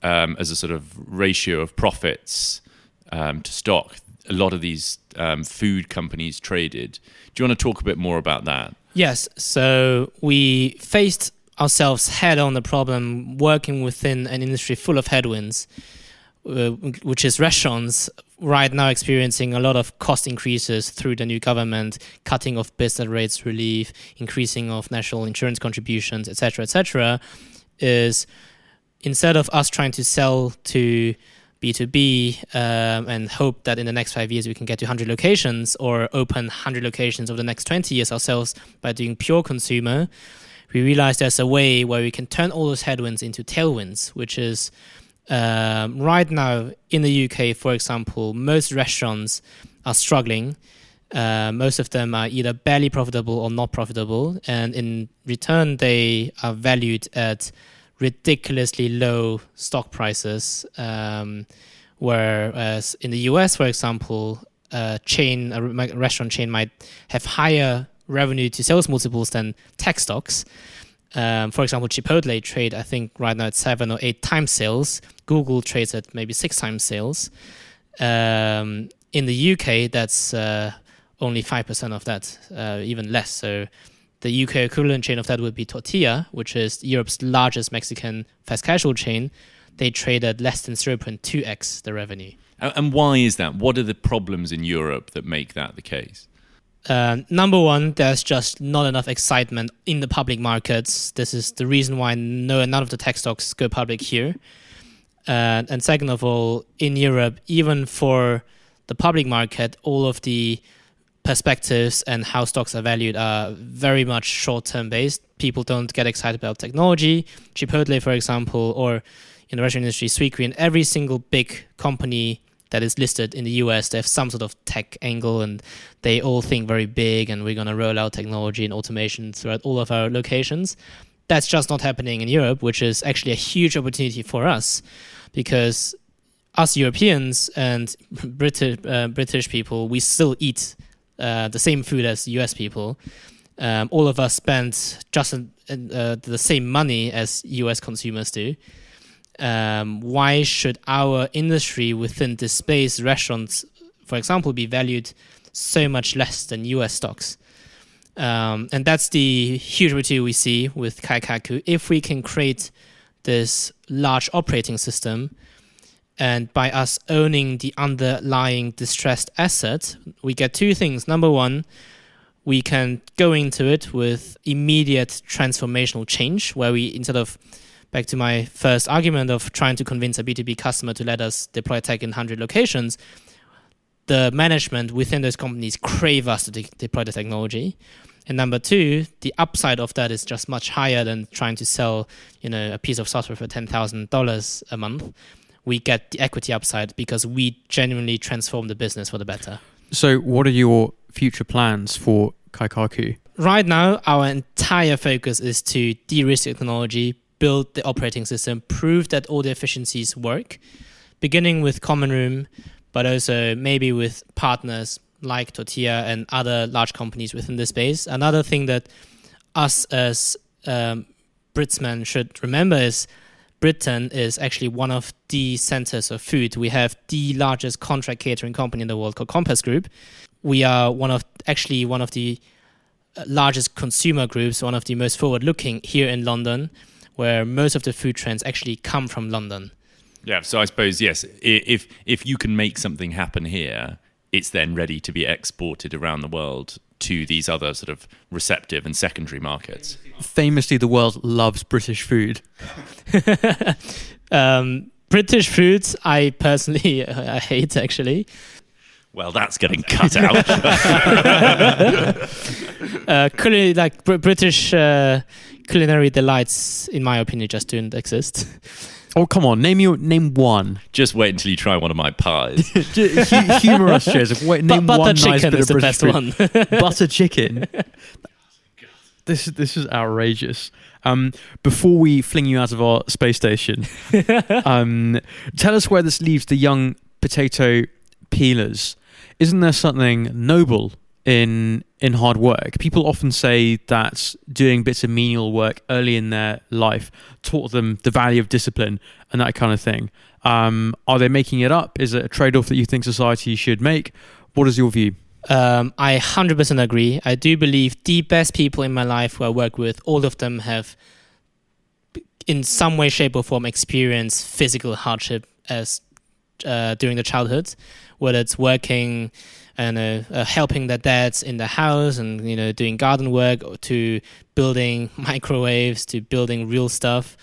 as a sort of ratio of profits to stock a lot of these food companies traded. Do you want to talk a bit more about that? Yes. So we faced ourselves head on the problem working within an industry full of headwinds, which is restaurants right now experiencing a lot of cost increases through the new government, cutting of business rates relief, increasing of national insurance contributions, etc., is instead of us trying to sell to B2B and hope that in the next 5 years we can get to 100 locations or open 100 locations over the next 20 years ourselves by doing pure consumer, we realized there's a way where we can turn all those headwinds into tailwinds, which is right now in the UK, for example, most restaurants are struggling. Most of them are either barely profitable or not profitable. And in return, they are valued at ridiculously low stock prices. Whereas in the US, for example, a restaurant chain might have higher revenue to sales multiples than tech stocks. For example, Chipotle trade, I think right now it's 7 or 8 times sales. Google trades at maybe 6 times sales. In the UK, that's only 5% of that, even less. So the UK equivalent chain of that would be Tortilla, which is Europe's largest Mexican fast casual chain. They trade at less than 0.2x the revenue. And why is that? What are the problems in Europe that make that the case? Number one, there's just not enough excitement in the public markets. This is the reason why none of the tech stocks go public here. And second of all, in Europe, even for the public market, all of the perspectives and how stocks are valued are very much short-term based. People don't get excited about technology. Chipotle, for example, or in the restaurant industry, Sweetgreen, every single big company that is listed in the US, they have some sort of tech angle and they all think very big and we're going to roll out technology and automation throughout all of our locations. That's just not happening in Europe, which is actually a huge opportunity for us because us Europeans and British people, we still eat the same food as US people. All of us spend just the same money as US consumers do. Why should our industry within this space, restaurants, for example, be valued so much less than US stocks? And that's the huge opportunity we see with KAIKAKU. If we can create this large operating system, and by us owning the underlying distressed asset, we get two things. Number one, we can go into it with immediate transformational change, where we, instead of, back to my first argument of trying to convince a B2B customer to let us deploy tech in 100 locations, the management within those companies crave us to deploy the technology. And number two, the upside of that is just much higher than trying to sell, a piece of software for $10,000 a month. We get the equity upside because we genuinely transform the business for the better. So what are your future plans for KAIKAKU? Right now, our entire focus is to de-risk technology, build the operating system, prove that all the efficiencies work, beginning with Common Room, but also maybe with partners like Tortilla and other large companies within the space. Another thing that us as Britsmen should remember is Britain is actually one of the centers of food. We have the largest contract catering company in the world called Compass Group. We are one of the largest consumer groups, one of the most forward-looking here in London, where most of the food trends actually come from London. Yeah, so I suppose, yes, if you can make something happen here, it's then ready to be exported around the world to these other sort of receptive and secondary markets. Famously, the world loves British food. British foods, I personally hate, actually. Well, that's getting cut out. Clearly, British culinary delights, in my opinion, just don't exist. Oh, come on. Name one. Just wait until you try one of my pies. Humorous, Joseph. Name butter one chicken nice bit is of the British best food. one. Butter chicken. This is outrageous. Before we fling you out of our space station, tell us where this leaves the young potato peelers. Isn't there something noble in hard work? People often say that doing bits of menial work early in their life taught them the value of discipline and that kind of thing. Are they making it up? Is it a trade-off that you think society should make? What is your view? I 100% agree. I do believe the best people in my life who I work with, all of them have in some way, shape, or form experience physical hardship as during the childhood, whether it's working and helping their dads in the house and doing garden work, to building microwaves, to building real stuff.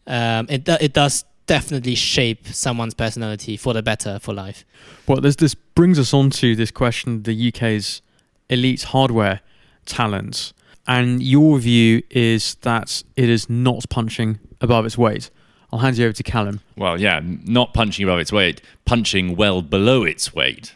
It does definitely shape someone's personality for the better for life. Well, this brings us on to this question: the UK's elite hardware talents. And your view is that it is not punching above its weight. I'll hand you over to Calum. Well, yeah, not punching above its weight, punching well below its weight.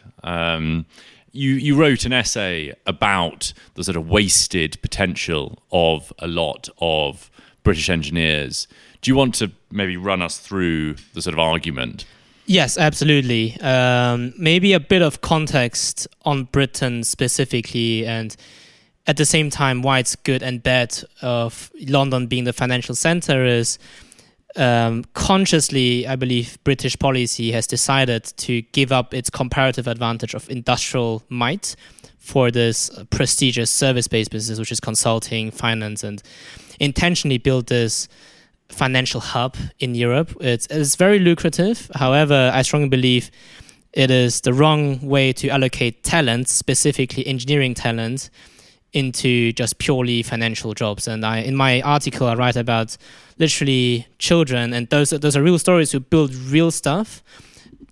You wrote an essay about the sort of wasted potential of a lot of British engineers. Do you want to maybe run us through the sort of argument? Yes, absolutely. Maybe a bit of context on Britain specifically, and at the same time why it's good and bad of London being the financial center is consciously, I believe, British policy has decided to give up its comparative advantage of industrial might for this prestigious service-based business, which is consulting, finance, and intentionally build this financial hub in Europe. It's very lucrative. However, I strongly believe it is the wrong way to allocate talent, specifically engineering talent, into just purely financial jobs. And in my article, I write about literally children, and those are real stories, who build real stuff,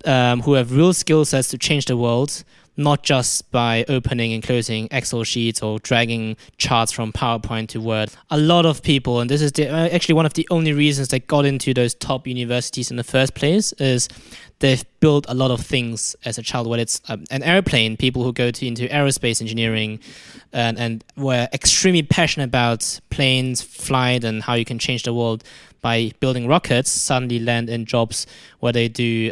who have real skill sets to change the world, not just by opening and closing Excel sheets or dragging charts from PowerPoint to Word. A lot of people, and this is actually one of the only reasons they got into those top universities in the first place, is they've built a lot of things as a child, whether it's an airplane, people who go into aerospace engineering and were extremely passionate about planes, flight, and how you can change the world by building rockets, suddenly land in jobs where they do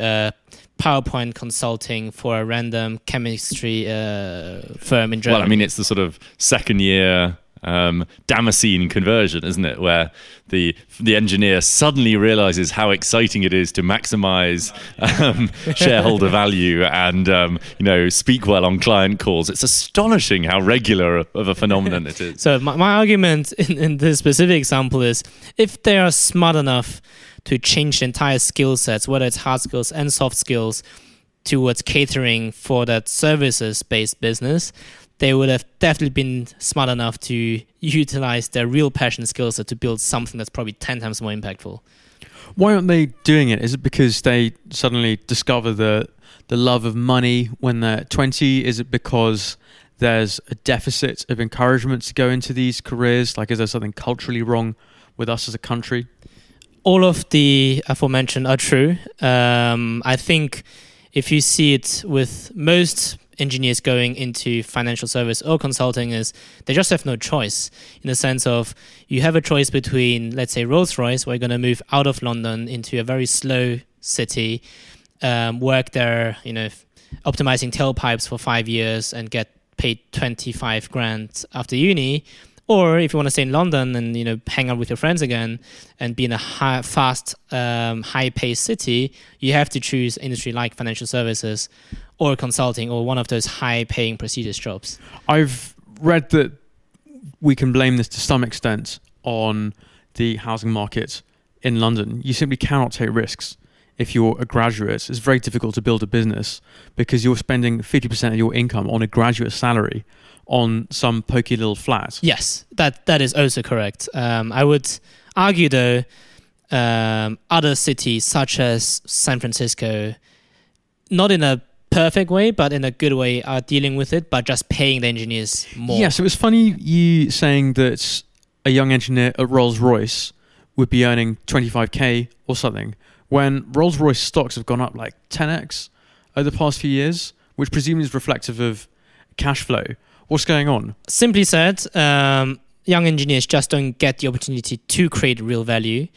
PowerPoint consulting for a random chemistry firm in Germany. Well, I mean, it's the sort of second year Damascene conversion, isn't it? Where the engineer suddenly realizes how exciting it is to maximize shareholder value and speak well on client calls. It's astonishing how regular of a phenomenon it is. So my argument in this specific example is, if they are smart enough to change the entire skill sets, whether it's hard skills and soft skills, towards catering for that services-based business, they would have definitely been smart enough to utilize their real passion skills to build something that's probably 10 times more impactful. Why aren't they doing it? Is it because they suddenly discover the love of money when they're 20? Is it because there's a deficit of encouragement to go into these careers? Like, is there something culturally wrong with us as a country? All of the aforementioned are true. I think if you see it with most engineers going into financial service or consulting, is they just have no choice, in the sense of you have a choice between, let's say, Rolls-Royce, where you're going to move out of London into a very slow city, work there, optimizing tailpipes for 5 years and get paid 25 grand after uni. Or if you want to stay in London and hang out with your friends again and be in a fast, high-paced city, you have to choose industry like financial services or consulting or one of those high-paying, prestigious jobs. I've read that we can blame this to some extent on the housing market in London. You simply cannot take risks. If you're a graduate, it's very difficult to build a business because you're spending 50% of your income on a graduate salary on some pokey little flat. Yes, that is also correct. I would argue, though, other cities such as San Francisco, not in a perfect way, but in a good way, are dealing with it, but just paying the engineers more. Yeah, so it's funny you saying that a young engineer at Rolls-Royce would be earning 25k or something, when Rolls-Royce stocks have gone up like 10x over the past few years, which presumably is reflective of cash flow. What's going on? Simply said, young engineers just don't get the opportunity to create real value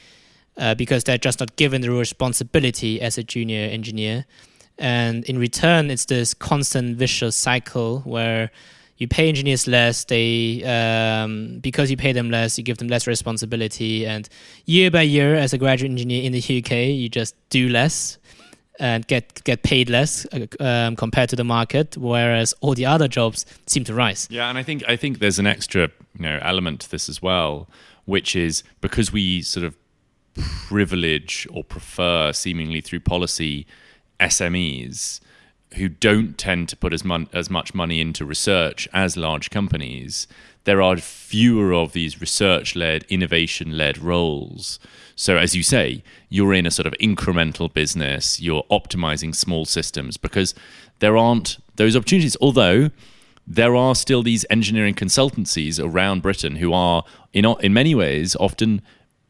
because they're just not given the responsibility as a junior engineer. And in return, it's this constant vicious cycle where you pay engineers less, because you pay them less, you give them less responsibility. And year by year, as a graduate engineer in the UK, you just do less and get paid less compared to the market, whereas all the other jobs seem to rise. Yeah, and I think there's an extra element to this as well, which is because we sort of privilege or prefer, seemingly through policy, SMEs who don't tend to put as much money into research as large companies. There are fewer of these research-led, innovation-led roles. So as you say, you're in a sort of incremental business, you're optimizing small systems because there aren't those opportunities. Although there are still these engineering consultancies around Britain who are, in many ways, often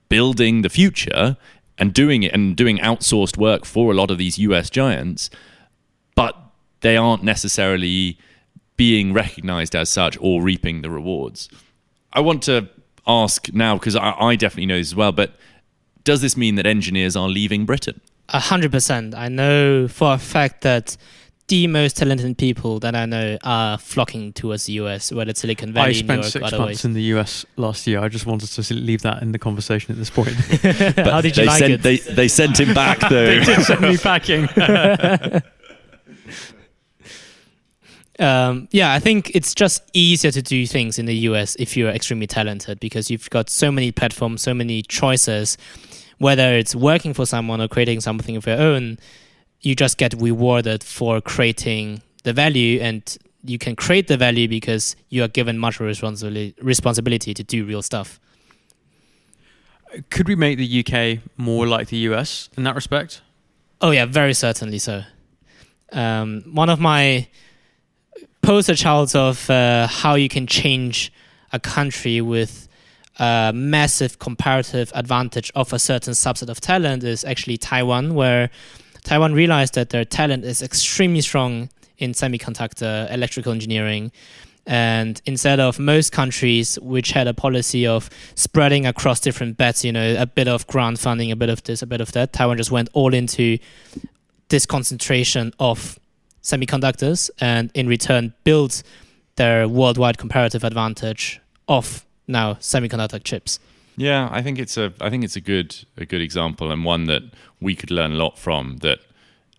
building the future and doing outsourced work for a lot of these US giants, but they aren't necessarily being recognized as such or reaping the rewards. I want to ask now, because I definitely know this as well, but does this mean that engineers are leaving Britain? 100%. I know for a fact that the most talented people that I know are flocking towards the US, whether it's Silicon Valley, I spent New York, 6 other months ways. in the US last year. I just wanted to leave that in the conversation at this point. How did you like it? They sent him back though. They did send me packing. I think it's just easier to do things in the US if you're extremely talented because you've got so many platforms, so many choices. Whether it's working for someone or creating something of your own, you just get rewarded for creating the value, and you can create the value because you are given much responsibility to do real stuff. Could we make the UK more like the US in that respect? Oh yeah, very certainly so. One of my poster childs of how you can change a country with a massive comparative advantage of a certain subset of talent is actually Taiwan, where Taiwan realized that their talent is extremely strong in semiconductor electrical engineering. And instead of most countries which had a policy of spreading across different bets, a bit of grant funding, a bit of this, a bit of that, Taiwan just went all into this concentration of semiconductors and in return built their worldwide comparative advantage of now semiconductor chips. Yeah, I think it's a good example, and one that we could learn a lot from. That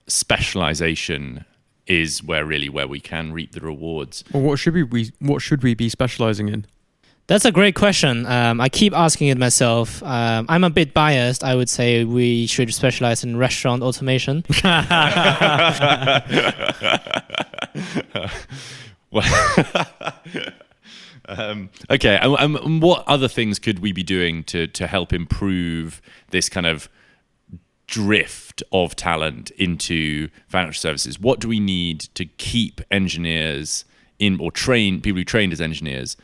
specialization is where we can reap the rewards. Well, what should we be specializing in? That's a great question. I keep asking it myself. I'm a bit biased. I would say we should specialize in restaurant automation. Okay, and what other things could we be doing to help improve this kind of drift of talent into financial services? What do we need to keep engineers in, or people who trained as engineers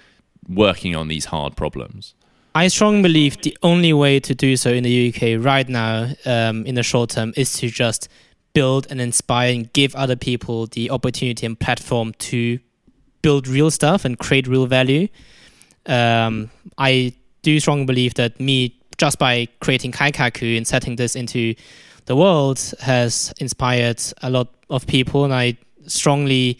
working on these hard problems? I strongly believe the only way to do so in the UK right now, in the short term, is to just build and inspire and give other people the opportunity and platform to build real stuff and create real value. I do strongly believe that just by creating KAIKAKU and setting this into the world has inspired a lot of people, and I strongly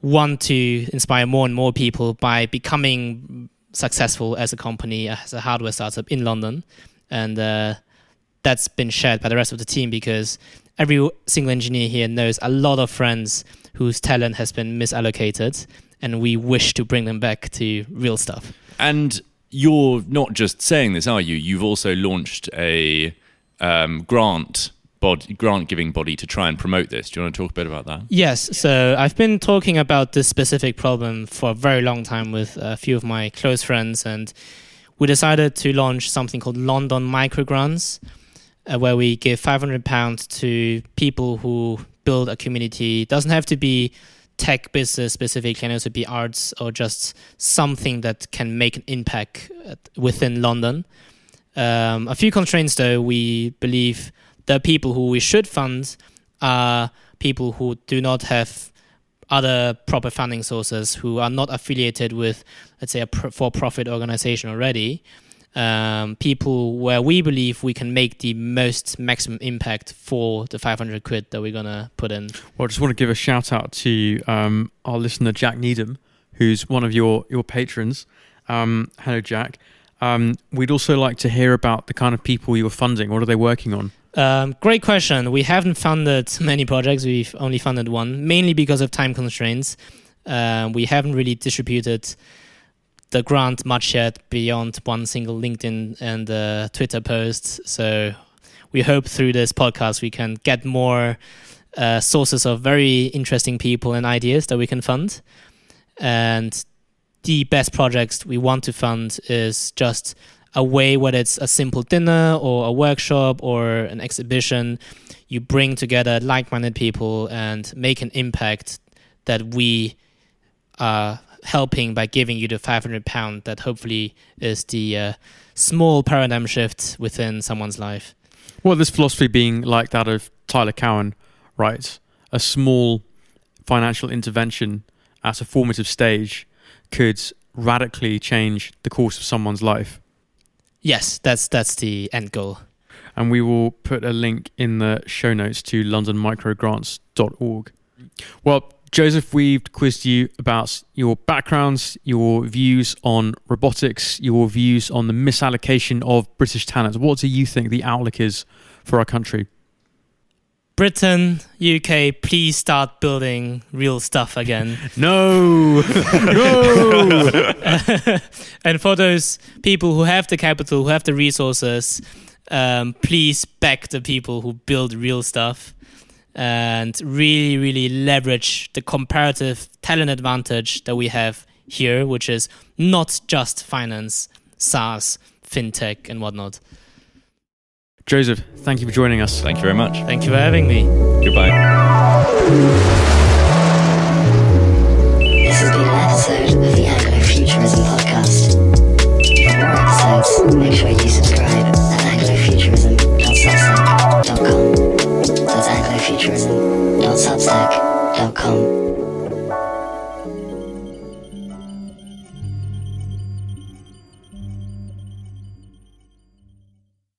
want to inspire more and more people by becoming successful as a company, as a hardware startup in London. And that's been shared by the rest of the team because every single engineer here knows a lot of friends whose talent has been misallocated, and we wish to bring them back to real stuff. And you're not just saying this, are you? You've also launched a grant-giving body to try and promote this. Do you want to talk a bit about that? Yes. So I've been talking about this specific problem for a very long time with a few of my close friends, and we decided to launch something called London Microgrants, where we give £500 to people who build a community. It doesn't have to be tech business specific, can also be arts or just something that can make an impact within London. A few constraints though. We believe the people who we should fund are people who do not have other proper funding sources, who are not affiliated with, let's say, a for-profit organization already. People where we believe we can make the maximum impact for the 500 quid that we're going to put in. Well, I just want to give a shout out to our listener, Jack Needham, who's one of your patrons. Hello, Jack. We'd also like to hear about the kind of people you were funding. What are they working on? Great question. We haven't funded many projects. We've only funded one, mainly because of time constraints. We haven't really distributed the grant much yet beyond one single LinkedIn and Twitter post. So we hope through this podcast we can get more sources of very interesting people and ideas that we can fund. And the best projects we want to fund is just a way, whether it's a simple dinner or a workshop or an exhibition, you bring together like-minded people and make an impact that we are helping by giving you the £500 that hopefully is the small paradigm shift within someone's life. Well, this philosophy being like that of Tyler Cowen, right? A small financial intervention at a formative stage could radically change the course of someone's life. Yes, that's the end goal. And we will put a link in the show notes to londonmicrogrants.org. Well, Josef, we've quizzed you about your backgrounds, your views on robotics, your views on the misallocation of British talent. What do you think the outlook is for our country? Britain, UK, please start building real stuff again. No! No! And for those people who have the capital, who have the resources, please back the people who build real stuff and really, really leverage the comparative talent advantage that we have here, which is not just finance, SaaS, fintech, and whatnot. Josef, thank you for joining us. Thank you very much. Thank you for having me. Goodbye.